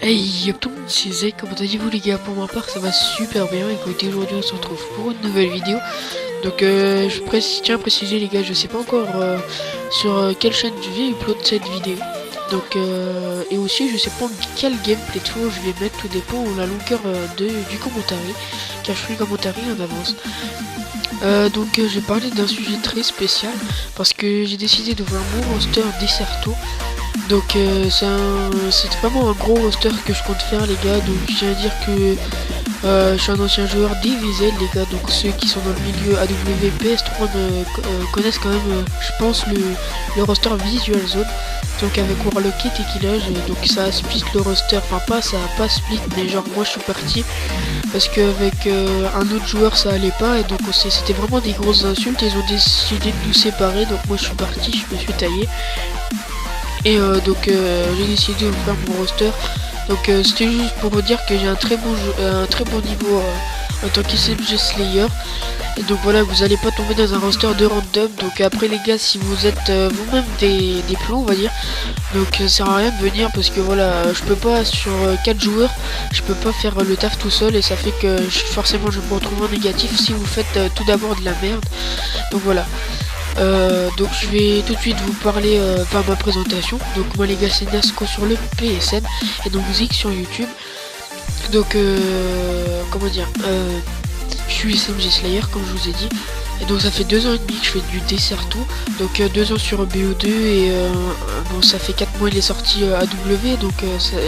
Hey, yop tout le monde, c'est Zek, comment allez-vous les gars? Pour ma part ça va super bien. Écoutez, aujourd'hui on se retrouve pour une nouvelle vidéo. Donc tiens à préciser les gars, je sais pas encore sur quelle chaîne je vais upload cette vidéo. Donc et aussi je sais pas quel gameplay de fond je vais mettre, tout dépend de la longueur du commentaire, car je fais le commentaire en avance. Je vais parler d'un sujet très spécial parce que j'ai décidé de voir mon roster Desserto. Donc c'est vraiment un gros roster que je compte faire les gars. Donc je tiens à dire que je suis un ancien joueur DVZ les gars. Donc ceux qui sont dans le milieu AW PS3 connaissent quand même je pense le roster Visual Zone. Donc avec Warlock et Tequilage, donc ça split le roster, enfin pas ça a pas split mais genre moi je suis parti parce qu'avec un autre joueur ça allait pas et donc c'était vraiment des grosses insultes, ils ont décidé de nous séparer, donc moi je suis parti, je me suis taillé. Et j'ai décidé de faire mon roster. Donc c'était juste pour vous dire que j'ai un très bon niveau en tant qu'SMG Slayer. Et donc voilà, vous allez pas tomber dans un roster de random. Donc après les gars, si vous êtes vous-même des plombs on va dire, donc ça sert à rien de venir parce que voilà, je peux pas sur 4 joueurs, je peux pas faire le taf tout seul et ça fait que forcément je me retrouve en négatif si vous faites tout d'abord de la merde. Donc voilà. Donc je vais tout de suite vous parler par ma présentation. Donc moi les gars c'est Nasco sur le PSN et donc Zik sur YouTube. Donc comment dire, je suis SMG Slayer comme je vous ai dit. Et donc ça fait 2 ans et demi que je fais du Desserto. Donc 2 ans sur BO2 et bon ça fait 4 mois il est sorti AW. Donc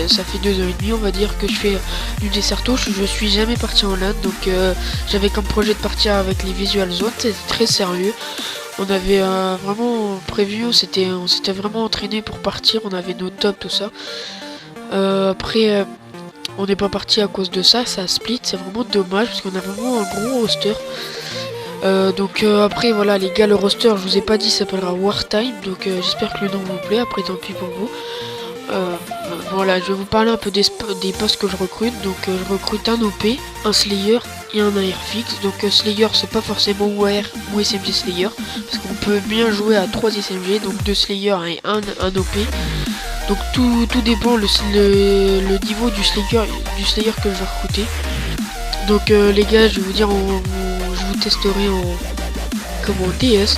ça fait 2 ans et demi on va dire que je fais du Desserto. Je suis jamais parti en LAN. Donc j'avais comme projet de partir avec les Visual Zones, c'était très sérieux. On avait vraiment prévu, on s'était vraiment entraîné pour partir, on avait nos tops, tout ça. Après, on n'est pas parti à cause de ça, ça split, c'est vraiment dommage parce qu'on a vraiment un gros roster. Après voilà les gars, le roster je vous ai pas dit s'appellera Wartime, donc j'espère que le nom vous plaît, après tant pis pour vous. Voilà, je vais vous parler un peu des postes que je recrute. Donc je recrute un OP, un Slayer et un AR fixe. Donc Slayer c'est pas forcément WAR ou SMG Slayer, parce qu'on peut bien jouer à 3 SMG, donc 2 Slayer et un OP. Donc tout dépend le niveau du Slayer que je vais recruter. Donc les gars, je vais vous dire, je vous testerai en TS.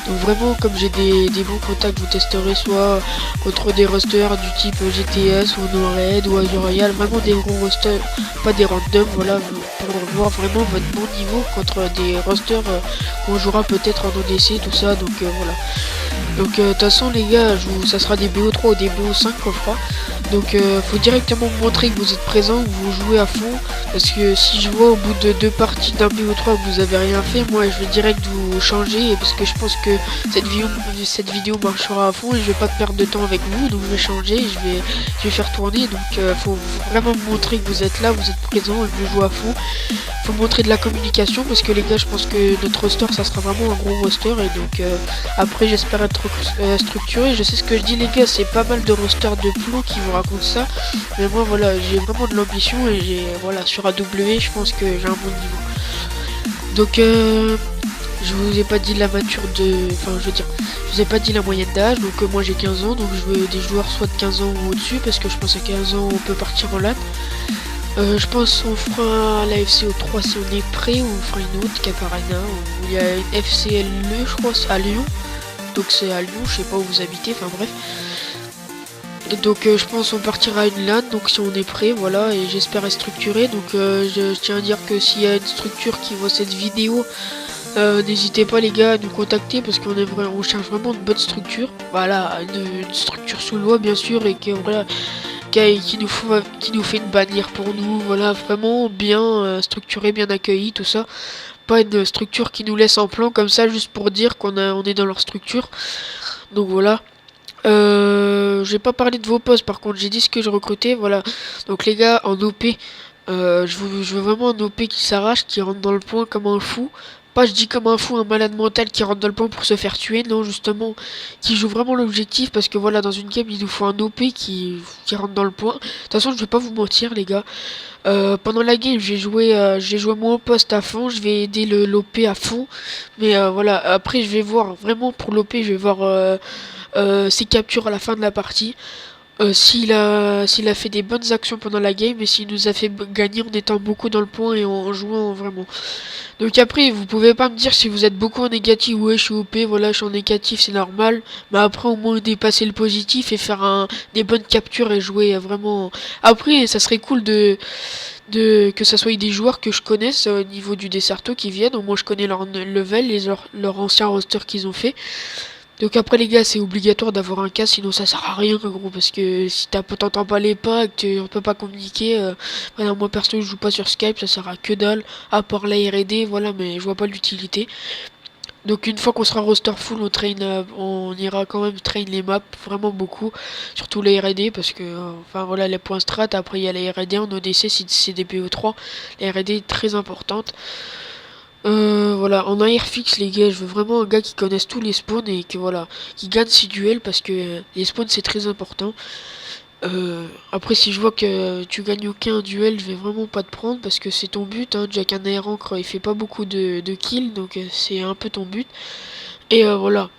Donc vraiment comme j'ai des bons contacts, je vous testerai soit contre des rosters du type GTS ou NoRed ou Azure Royal, vraiment des gros rosters, pas des randoms, voilà, pour voir vraiment votre bon niveau contre des rosters qu'on jouera peut-être en ODC, tout ça, donc voilà. Donc de toute façon les gars, ça sera des BO3 ou des BO5 qu'on fera. Donc faut directement me montrer que vous êtes présent, que vous jouez à fond. Parce que si je vois au bout de 2 parties d'un BO3 que vous avez rien fait, moi je vais direct vous changer. Parce que je pense que cette vidéo marchera à fond et je vais pas perdre de temps avec vous. Donc je vais changer, je vais faire tourner. Donc faut vraiment me montrer que vous êtes là, vous êtes présent et que vous jouez à fond. Faut montrer de la communication parce que les gars, je pense que notre roster ça sera vraiment un gros roster. Et donc après j'espère être structuré. Je sais ce que je dis les gars, c'est pas mal de rosters de plots qui vous racontent ça, mais moi voilà, j'ai vraiment de l'ambition et voilà, sur AW je pense que j'ai un bon niveau. Donc je vous ai pas dit la je vous ai pas dit la moyenne d'âge. Donc moi j'ai 15 ans, donc je veux des joueurs soit de 15 ans ou au-dessus, parce que je pense à 15 ans on peut partir en LAN. Je pense qu'on fera la FCO 3 si on est prêt, ou on fera une autre Cap Arena, où il y a une FCLE je crois à Lyon. Donc c'est à Lyon, je sais pas où vous habitez, enfin bref. Donc je pense qu'on partira à une LAN, donc si on est prêt, voilà, et j'espère être structuré. Donc je tiens à dire que s'il y a une structure qui voit cette vidéo, n'hésitez pas les gars à nous contacter, parce on cherche vraiment une bonne structure. Voilà, une structure sous loi bien sûr, et voilà, qui nous fait une bannière pour nous, voilà, vraiment bien structuré, bien accueilli, tout ça. Pas une structure qui nous laisse en plan comme ça juste pour dire on est dans leur structure. Donc voilà. J'ai pas parlé de vos postes, par contre j'ai dit ce que je recrutais, voilà. Donc les gars, en OP, je veux vraiment un OP qui s'arrache, qui rentre dans le point comme un fou. Pas je dis comme un fou, un malade mental qui rentre dans le point pour se faire tuer, non, justement, qui joue vraiment l'objectif, parce que voilà, dans une game il nous faut un OP qui rentre dans le point. De toute façon je vais pas vous mentir les gars, pendant la game j'ai joué mon poste à fond, je vais aider l'OP à fond, mais voilà, après je vais voir vraiment pour l'OP, je vais voir ses captures à la fin de la partie. S'il a fait des bonnes actions pendant la game et s'il nous a fait gagner en étant beaucoup dans le point et en jouant vraiment. Donc après, vous pouvez pas me dire si vous êtes beaucoup en négatif, ouais, je suis OP, voilà, je suis en négatif, c'est normal. Mais après, au moins dépasser le positif et faire des bonnes captures et jouer vraiment. Après, ça serait cool de que ça soit des joueurs que je connaisse au niveau du Desserto qui viennent. Au moins, je connais leur level, leur ancien roster qu'ils ont fait. Donc après les gars, c'est obligatoire d'avoir un casque, sinon ça sert à rien gros, parce que si t'entends pas les pas, et que on peut pas communiquer, voilà, moi perso je joue pas sur Skype, ça sert à que dalle, à part la R&D, voilà, mais je vois pas l'utilité. Donc une fois qu'on sera roster full, on ira quand même train les maps vraiment beaucoup, surtout les R&D parce que enfin voilà les points strat. Après il y a les R&D en ODC si c'est des BO3, les R&D très importantes. Voilà, en air fixe les gars, je veux vraiment un gars qui connaisse tous les spawns et que voilà, qui gagne ses duels parce que les spawns c'est très important. Après si je vois que tu gagnes aucun duel, je vais vraiment pas te prendre parce que c'est ton but, hein. Jack un air encre, il fait pas beaucoup de kills, donc c'est un peu ton but. Et voilà,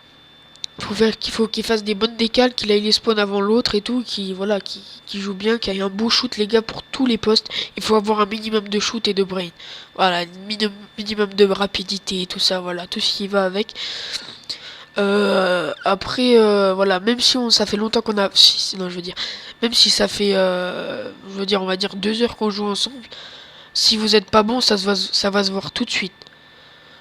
faut qu'il fasse des bonnes décales, qu'il aille les spawns avant l'autre et tout, voilà, qui joue bien, qu'il ait un beau shoot les gars pour tous les postes. Il faut avoir un minimum de shoot et de brain. Voilà, minimum de rapidité et tout ça, voilà, tout ce qui va avec. Après, voilà, même si ça fait longtemps qu'on a, non, je veux dire, même si ça fait, je veux dire, on va dire 2 heures qu'on joue ensemble, si vous êtes pas bon, ça va se voir tout de suite.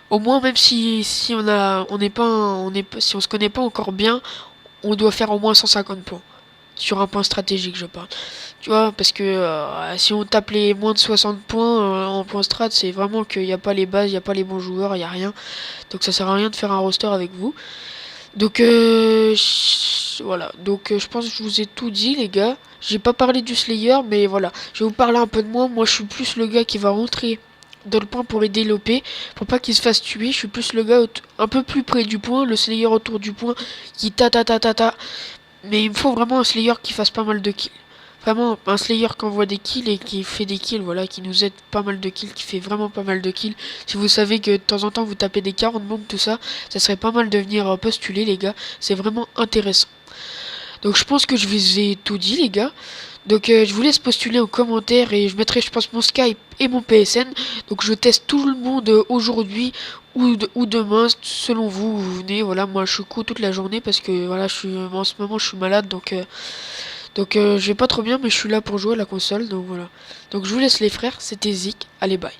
Au moins, même si on n'est pas, si on se connaît pas encore bien, on doit faire au moins 150 points. Sur un point stratégique, je parle. Tu vois, parce que si on tape les moins de 60 points en point strat, c'est vraiment qu'il n'y a pas les bases, il n'y a pas les bons joueurs, il n'y a rien. Donc ça sert à rien de faire un roster avec vous. Donc voilà, donc je pense que je vous ai tout dit les gars. J'ai pas parlé du Slayer, mais voilà, je vais vous parler un peu de moi. Moi je suis plus le gars qui va rentrer dans le point pour aider l'OP, pour pas qu'il se fasse tuer. Je suis plus le gars un peu plus près du point, le Slayer autour du point, qui ta. Mais il me faut vraiment un Slayer qui fasse pas mal de kills. Vraiment, un Slayer qui envoie des kills et qui fait des kills, voilà, qui nous aide pas mal de kills, qui fait vraiment pas mal de kills. Si vous savez que de temps en temps vous tapez des 40 bombes, tout ça, ça serait pas mal de venir postuler, les gars. C'est vraiment intéressant. Donc je pense que je vous ai tout dit, les gars. Donc je vous laisse postuler en commentaire et je mettrai, je pense, mon Skype et mon PSN. Donc je teste tout le monde aujourd'hui ou demain, selon vous, vous venez. Voilà, moi je suis cool toute la journée parce que voilà, en ce moment je suis malade, donc je vais pas trop bien, mais je suis là pour jouer à la console, donc voilà. Donc je vous laisse les frères, c'était Zik, allez bye.